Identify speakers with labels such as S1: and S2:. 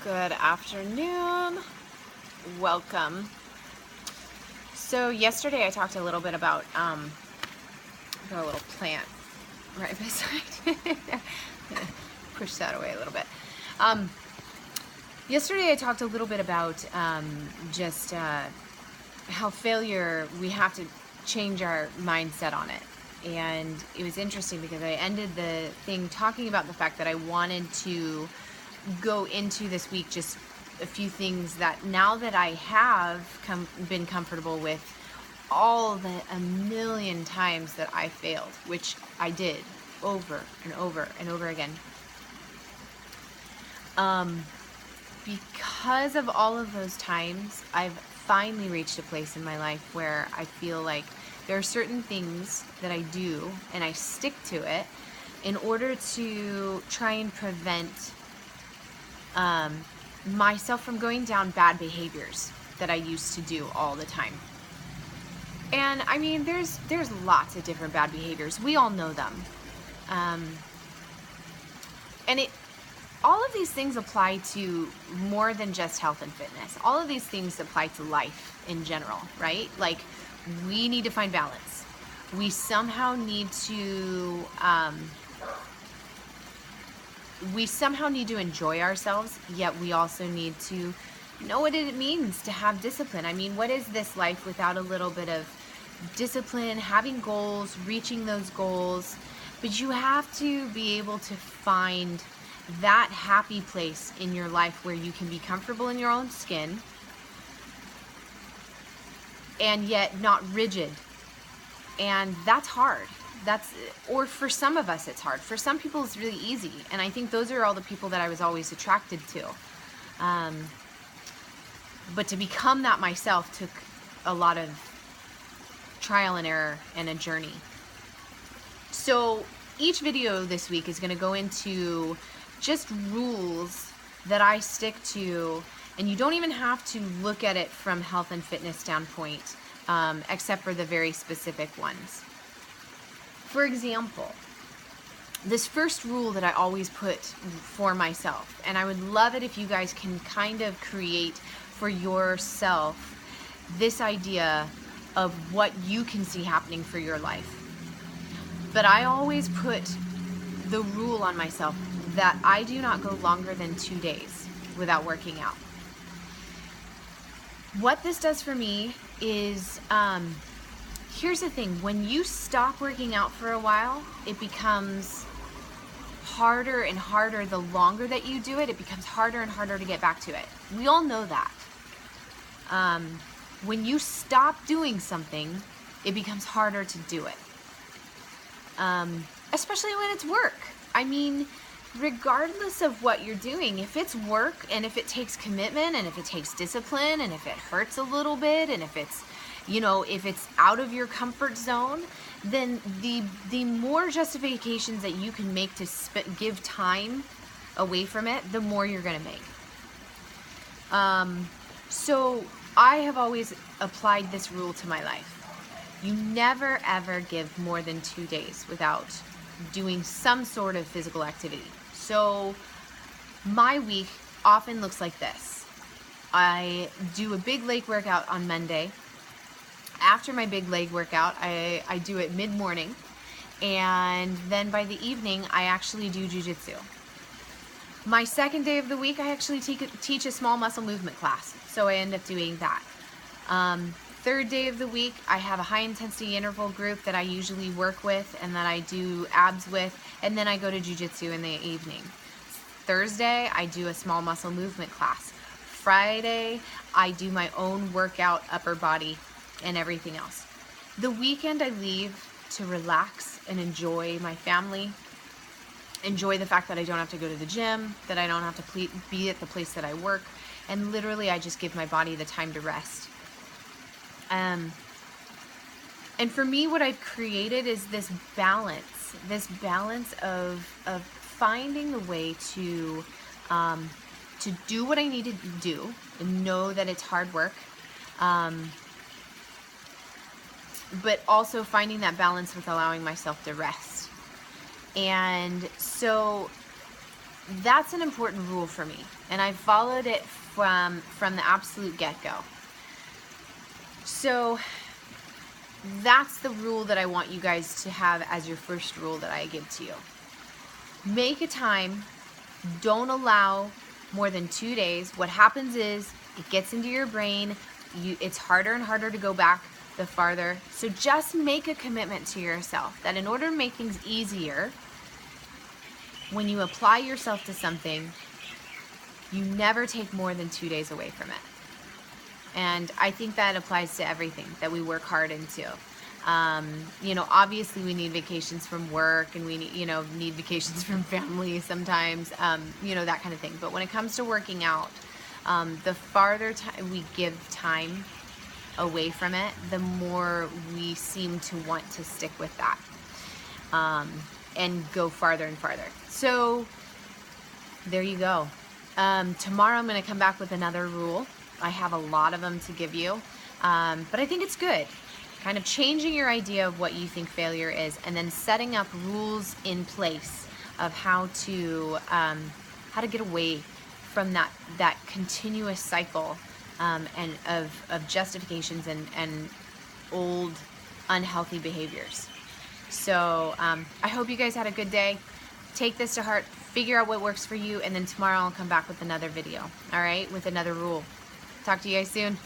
S1: Good afternoon. Welcome. So yesterday I talked a little bit about I've got a little plant right beside it. Push that away a little bit. Yesterday I talked a little bit about just how failure, we have to change our mindset on it. And it was interesting because I ended the thing talking about the fact that I wanted to go into this week just a few things that now that I have been comfortable with all the a million times that I failed, which I did over and over and over again. Because of all of those times, I've finally reached a place in my life where I feel like there are certain things that I do and I stick to it in order to try and prevent myself from going down bad behaviors that I used to do all the time. And I mean, there's lots of different bad behaviors. We all know them. And all of these things apply to more than just health and fitness. All of these things apply to life in general, right? Like, we need to find balance. We somehow need to enjoy ourselves, yet we also need to know what it means to have discipline. I mean, what is this life without a little bit of discipline, having goals, reaching those goals? But you have to be able to find that happy place in your life where you can be comfortable in your own skin and yet not rigid. And that's hard. Or for some of us it's hard. For some people it's really easy. And I think those are all the people that I was always attracted to. But to become that myself took a lot of trial and error and a journey. So each video this week is going to go into just rules that I stick to, and you don't even have to look at it from health and fitness standpoint, except for the very specific ones. For example, this first rule that I always put for myself, and I would love it if you guys can kind of create for yourself this idea of what you can see happening for your life. But I always put the rule on myself that I do not go longer than 2 days without working out. What this does for me is, here's the thing, when you stop working out for a while, it becomes harder and harder. The longer that you do it, it becomes harder and harder to get back to it. We all know that. When you stop doing something, it becomes harder to do it. Especially when it's work. I mean, regardless of what you're doing, if it's work and if it takes commitment and if it takes discipline and if it hurts a little bit and if it's, if it's out of your comfort zone, then the more justifications that you can make to give time away from it, the more you're going to make. So I have always applied this rule to my life. You never ever give more than 2 days without doing some sort of physical activity. So my week often looks like this. I do a big leg workout on Monday. After my big leg workout, I do it mid-morning. And then by the evening, I actually do jujitsu. My second day of the week, I actually teach a small muscle movement class. So I end up doing that. Third day of the week, I have a high intensity interval group that I usually work with and that I do abs with, and then I go to jujitsu in the evening. Thursday, I do a small muscle movement class. Friday, I do my own workout, upper body, and everything else. The weekend, I leave to relax and enjoy my family, enjoy the fact that I don't have to go to the gym, that I don't have to be at the place that I work, and literally I just give my body the time to rest. And for me, what I've created is this balance of finding a way to do what I need to do and know that it's hard work, but also finding that balance with allowing myself to rest. And so that's an important rule for me, and I followed it from the absolute get-go. So that's the rule that I want you guys to have as your first rule that I give to you. Make a time. Don't allow more than 2 days. What happens is it gets into your brain. It's harder and harder to go back the farther. So just make a commitment to yourself that in order to make things easier, when you apply yourself to something, you never take more than 2 days away from it. And I think that applies to everything that we work hard into. You know, obviously we need vacations from work, and we need, you know, need vacations from family sometimes, you know, that kind of thing. But when it comes to working out, the farther we give time away from it, the more we seem to want to stick with that, and go farther and farther. So there you go. Tomorrow I'm going to come back with another rule. I have a lot of them to give you, but I think it's good. Kind of changing your idea of what you think failure is, and then setting up rules in place of how to get away from that continuous cycle, and of justifications and old unhealthy behaviors. So I hope you guys had a good day. Take this to heart, figure out what works for you, and then tomorrow I'll come back with another video, all right, with another rule. Talk to you guys soon.